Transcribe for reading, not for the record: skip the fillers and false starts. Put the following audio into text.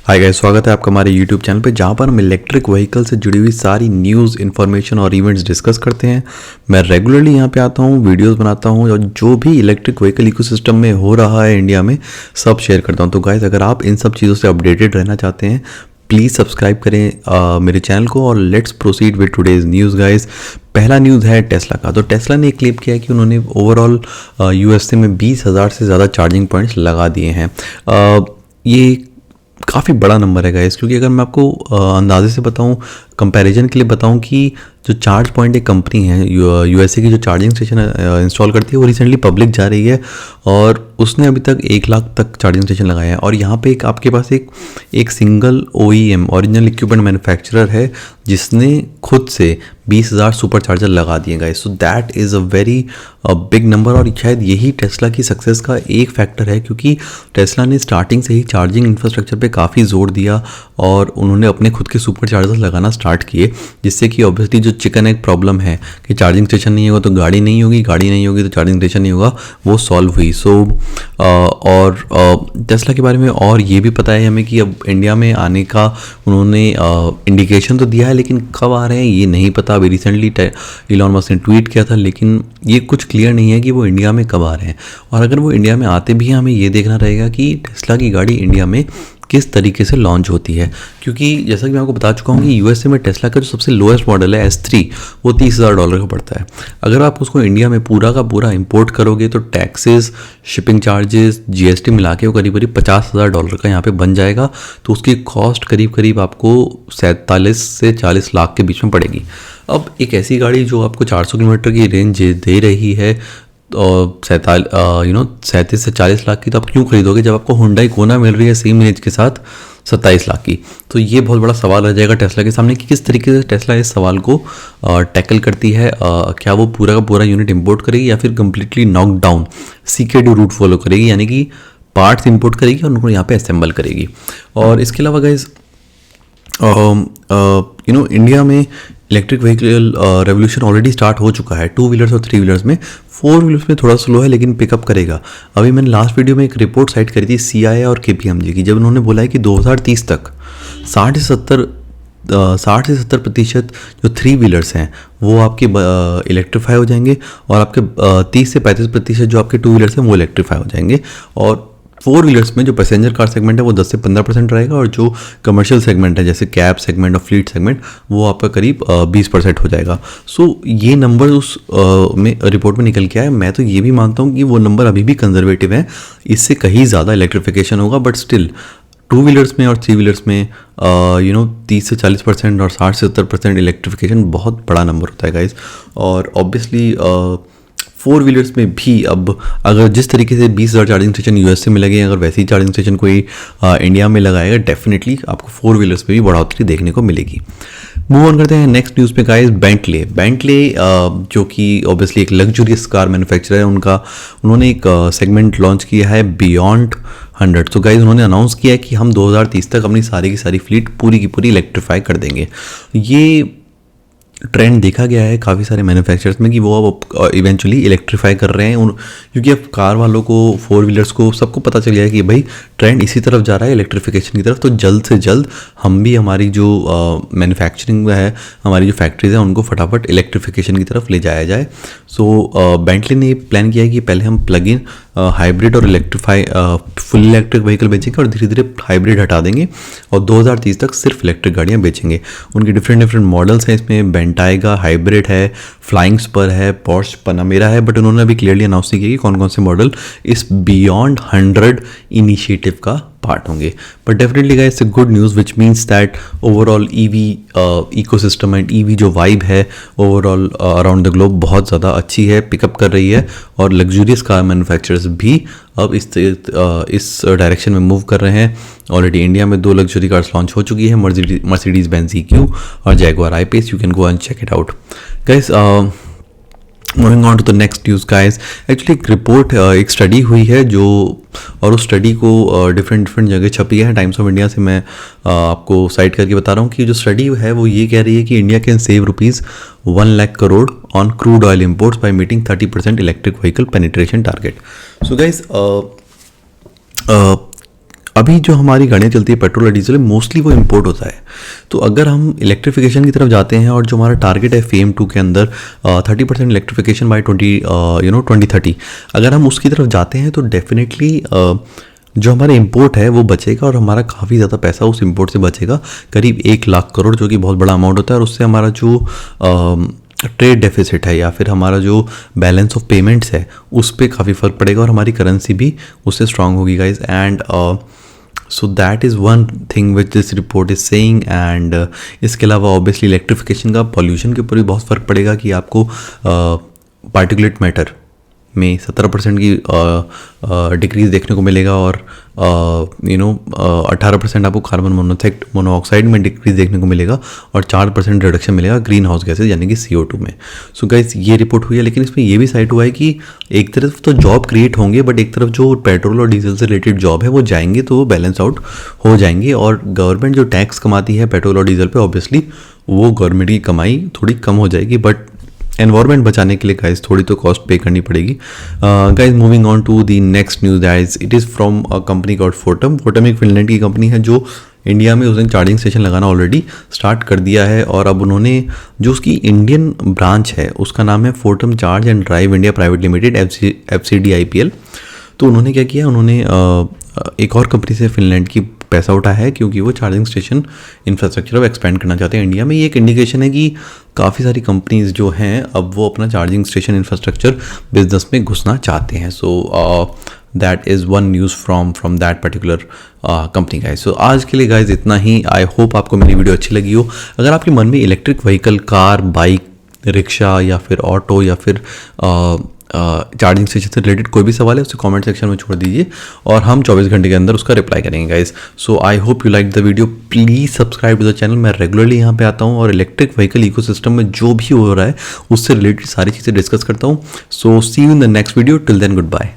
Hi guys, स्वागत है आपका हमारे यूट्यूब चैनल पे जहाँ पर हम इलेक्ट्रिक व्हीकल से जुड़ी हुई सारी न्यूज़ इन्फॉर्मेशन और इवेंट्स डिस्कस करते हैं। मैं रेगुलरली यहाँ पे आता हूँ, वीडियोस बनाता हूँ और जो भी इलेक्ट्रिक व्हीकल इकोसिस्टम में हो रहा है इंडिया में सब शेयर करता हूँ। तो गाइस, अगर आप इन सब चीज़ों से अपडेटेड रहना चाहते हैं प्लीज़ सब्सक्राइब करें मेरे चैनल को और let's proceed with today's news guys. पहला न्यूज़ है टेस्ला का। तो टेस्ला ने एक क्लेम किया है कि उन्होंने ओवरऑल यूएसए में 20,000 से ज़्यादा चार्जिंग पॉइंट्स लगा दिए हैं। ये काफ़ी बड़ा नंबर है गाइस, क्योंकि अगर मैं आपको अंदाजे से बताऊं, कंपैरिजन के लिए बताऊं कि जो चार्ज पॉइंट एक कंपनी है यूएसए की जो चार्जिंग स्टेशन इंस्टॉल करती है वो रिसेंटली पब्लिक जा रही है और उसने अभी तक 1 लाख तक चार्जिंग स्टेशन लगाए हैं। और यहाँ पे एक आपके पास एक single OEM original equipment manufacturer है जिसने खुद से 20,000 सुपर चार्जर लगा दिए guys. So that is a very big number और शायद यही टेस्ला की सक्सेस का एक फैक्टर है, क्योंकि टेस्ला ने स्टार्टिंग से ही चार्जिंग इंफ्रास्ट्रक्चर पे काफ़ी जोर दिया और उन्होंने अपने खुद के सुपर चार्जर्स लगाना स्टार्ट किए, जिससे कि ऑब्वियसली जो चिकन एग प्रॉब्लम है कि चार्जिंग स्टेशन नहीं होगा तो गाड़ी नहीं होगी, गाड़ी नहीं होगी तो चार्जिंग स्टेशन नहीं होगा, वो सॉल्व हुई। और टेस्ला के बारे में और ये भी पता है हमें कि अब इंडिया में आने का उन्होंने इंडिकेशन तो दिया है, लेकिन कब आ रहे हैं ये नहीं पता। अभी रिसेंटली इलॉन मस्क ने ट्वीट किया था, लेकिन ये कुछ क्लियर नहीं है कि वो इंडिया में कब आ रहे हैं। और अगर वो इंडिया में आते भी हैं, हमें ये देखना रहेगा कि टेस्ला की गाड़ी इंडिया में किस तरीके से लॉन्च होती है, क्योंकि जैसा कि मैं आपको बता चुका हूँ कि यूएसए में टेस्ला का जो सबसे लोएस्ट मॉडल है S3 वो $30,000 का पड़ता है। अगर आप उसको इंडिया में पूरा का पूरा इंपोर्ट करोगे तो टैक्सेस, शिपिंग चार्जेस, जीएसटी मिला के वो करीब करीब $50,000 का यहाँ पे बन जाएगा। तो उसकी कॉस्ट करीब करीब आपको 47 से 40 लाख के बीच में पड़ेगी। अब एक ऐसी गाड़ी जो आपको 400 किलोमीटर की रेंज दे रही है और 37 से 40 लाख की, तो आप क्यों खरीदोगे जब आपको हुंडई कोना मिल रही है सेम रेंज के साथ 27 लाख की। तो ये बहुत बड़ा सवाल रह जाएगा टेस्ला के सामने कि किस तरीके से टेस्ला इस सवाल को टैकल करती है। क्या वो पूरा का पूरा यूनिट इंपोर्ट करेगी या फिर completely knock down CKD route follow करेगी, यानी कि पार्ट्स इंपोर्ट करेगी और उनको यहाँ पे असेंबल करेगी। और इसके अलावा गाइस इंडिया में electric vehicle revolution already start हो चुका है 2 व्हीलर्स और 3 व्हीलर्स में। 4 व्हीलर्स में थोड़ा स्लो है लेकिन पिकअप करेगा। अभी मैंने लास्ट वीडियो में एक रिपोर्ट साइट करी थी CIA और KPMG की, जब उन्होंने बोला है कि 2030 तक 60 से 70% जो 3 व्हीलर्स हैं वो आपके इलेक्ट्रीफाई हो जाएंगे और आपके 30 से 35% जो आपके 2 व्हीलर्स हैं वो इलेक्ट्रीफाई हो जाएंगे। और 4 व्हीलर्स में जो पैसेंजर कार सेगमेंट है वो 10 से 15% रहेगा और जो कमर्शियल सेगमेंट है जैसे कैब सेगमेंट और फ्लीट सेगमेंट वो आपका करीब 20% हो जाएगा। सो ये नंबर उस में रिपोर्ट में निकल के आया। मैं तो ये भी मानता हूँ कि वो नंबर अभी भी कंजर्वेटिव है, इससे कहीं ज़्यादा इलेक्ट्रिफिकेशन होगा, बट स्टिल 2 व्हीलर्स में और 3 व्हीलर्स में 30 से 40% और 60 से 70% इलेक्ट्रिफिकेशन बहुत बड़ा नंबर होता है गाइज। और ऑब्वियसली 4 व्हीलर्स में भी अब अगर जिस तरीके से 20,000 चार्जिंग स्टेशन यूएसए में लगे, अगर वैसी चार्जिंग स्टेशन कोई इंडिया में लगाएगा, डेफिनेटली आपको 4 व्हीलर्स में भी बढ़ोतरी देखने को मिलेगी। मूव ऑन करते हैं नेक्स्ट न्यूज़ पे गाइस। बेंटले जो कि ऑब्वियसली एक लग्जरियस कार मैन्युफैक्चरर है, उन्होंने एक सेगमेंट लॉन्च किया है बियॉन्ड 100। तो गाइस उन्होंने अनाउंस किया है कि हम 2030 तक अपनी सारी की सारी फ्लीट पूरी की पूरी इलेक्ट्रीफाई कर देंगे। ये ट्रेंड देखा गया है काफ़ी सारे मैन्युफैक्चरर्स में कि वो अब इवेंचुअली इलेक्ट्रीफाई कर रहे हैं, क्योंकि अब कार वालों को, 4 व्हीलर्स को, सबको पता चल गया है कि भाई ट्रेंड इसी तरफ जा रहा है, इलेक्ट्रिफिकेशन की तरफ। तो जल्द से जल्द हम भी हमारी जो मैन्युफैक्चरिंग है, हमारी जो फैक्ट्रीज हैं उनको फटाफट इलेक्ट्रिफिकेशन की तरफ ले जाया जाए। सो बेंटली ने प्लान किया है कि पहले हम प्लग इन हाइब्रिड और फुल इलेक्ट्रिक व्हीकल बेचेंगे और धीरे धीरे हाइब्रिड हटा देंगे और 2030 तक सिर्फ इलेक्ट्रिक गाड़ियाँ बेचेंगे। उनके डिफरेंट बेंटाइगा इसमें बेंटाइगा हाइब्रिड है, फ्लाइंग स्पर है, पोर्श पनामेरा है, बट उन्होंने अभी क्लियरली अनाउंस नहीं किया कि कौन कौन से मॉडल इस बियॉन्ड 100 इनिशिएटिव का पार्ट होंगे। But definitely guys it's a good news which means that overall EV ecosystem and EV जो वाइब है ओवरऑल अराउंड द ग्लोब बहुत ज़्यादा अच्छी है, पिकअप कर रही है और लग्जूरियस कार मैन्युफैक्चरर्स भी अब इस डायरेक्शन में मूव कर रहे हैं। ऑलरेडी इंडिया में 2 लग्जरी कार्स लॉन्च हो चुकी है, मर्सिडीज बेंज EQ और Jaguar I-Pace। You can go and check it out guys. Moving on to the next news guys. Actually एक रिपोर्ट, एक स्टडी हुई है जो, और उस स्टडी को डिफरेंट जगह छपी है। टाइम्स ऑफ इंडिया से मैं आपको साइट करके बता रहा हूँ कि जो स्टडी है वो ये कह रही है कि India can save ₹1 lakh crore on crude oil imports by meeting 30% electric vehicle penetration target. So guys अभी जो हमारी गाड़ियाँ चलती है पेट्रोल और डीजल है, मोस्टली वो इम्पोर्ट होता है। तो अगर हम इलेक्ट्रिफिकेशन की तरफ जाते हैं और जो हमारा टारगेट है फेम 2 के अंदर 30% इलेक्ट्रिफिकेशन बाय 2030, अगर हम उसकी तरफ जाते हैं तो डेफिनेटली जो हमारा इंपोर्ट है वो बचेगा और हमारा काफ़ी ज़्यादा पैसा उस इंपोर्ट से बचेगा, करीब 1 लाख करोड़, जो कि बहुत बड़ा अमाउंट होता है। और उससे हमारा जो ट्रेड डेफिसिट है या फिर हमारा जो बैलेंस ऑफ पेमेंट्स है उस पर काफ़ी फ़र्क पड़ेगा और हमारी करेंसी भी उससे स्ट्रांग होगी guys. And so that is one thing which this report is saying. And इसके अलावा ऑब्वियसली इलेक्ट्रिफिकेशन का पॉल्यूशन के ऊपर भी बहुत फ़र्क पड़ेगा कि आपको पार्टिकुलेट मैटर में 17% की डिक्रीज देखने को मिलेगा और 18% आपको कार्बन मोनोऑक्साइड में डिक्रीज देखने को मिलेगा और 4% रिडक्शन मिलेगा ग्रीन हाउस गैसेज यानी कि CO2 में। सो गाइस ये रिपोर्ट हुई है, लेकिन इसमें ये भी साइट हुआ है कि एक तरफ तो जॉब क्रिएट होंगे बट एक तरफ जो पेट्रोल और डीजल से रिलेटेड जॉब है वो जाएंगे, तो वो बैलेंस आउट हो जाएंगे। और गवर्नमेंट जो टैक्स कमाती है पेट्रोल और डीजल पे, ऑब्वियसली वो गवर्नमेंट की कमाई थोड़ी कम हो जाएगी, बट एनवायरमेंट बचाने के लिए गाइज थोड़ी तो कॉस्ट पे करनी पड़ेगी। Guys moving on to the next news guys, it is from a company called Fortum. Fortum एक फिनलैंड की कंपनी है जो इंडिया में उसने चार्जिंग स्टेशन लगाना ऑलरेडी स्टार्ट कर दिया है। और अब उन्होंने जो उसकी इंडियन ब्रांच है उसका नाम है Fortum charge and drive India private limited FCD IPL। तो उन्होंने क्या किया, उन्होंने एक और कंपनी से फिनलैंड की पैसा उठाया है क्योंकि वो चार्जिंग स्टेशन इंफ्रास्ट्रक्चर अब एक्सपेंड करना चाहते हैं इंडिया में। ये एक इंडिकेशन है कि काफ़ी सारी कंपनीज जो हैं अब वो अपना चार्जिंग स्टेशन इंफ्रास्ट्रक्चर बिजनेस में घुसना चाहते हैं। So that is one news from that particular company guys. So आज के लिए गाइज इतना ही। आई होप आपको मेरी वीडियो अच्छी लगी हो। अगर आपके मन में electric vehicle, car, bike, rickshaw या फिर ऑटो या फिर चार्जिंग स्टेशन से रिलेटेड कोई भी सवाल है उसे कमेंट सेक्शन में छोड़ दीजिए और हम 24 घंटे के अंदर उसका रिप्लाई करेंगे guys. So I hope you like the video. Please subscribe to the channel. मैं रेगुलरली यहाँ पे आता हूँ और इलेक्ट्रिक व्हीकल इकोसिस्टम में जो भी हो रहा है उससे रिलेटेड सारी चीज़ें डिस्कस करता हूँ। So see you in the next video. Till then good bye.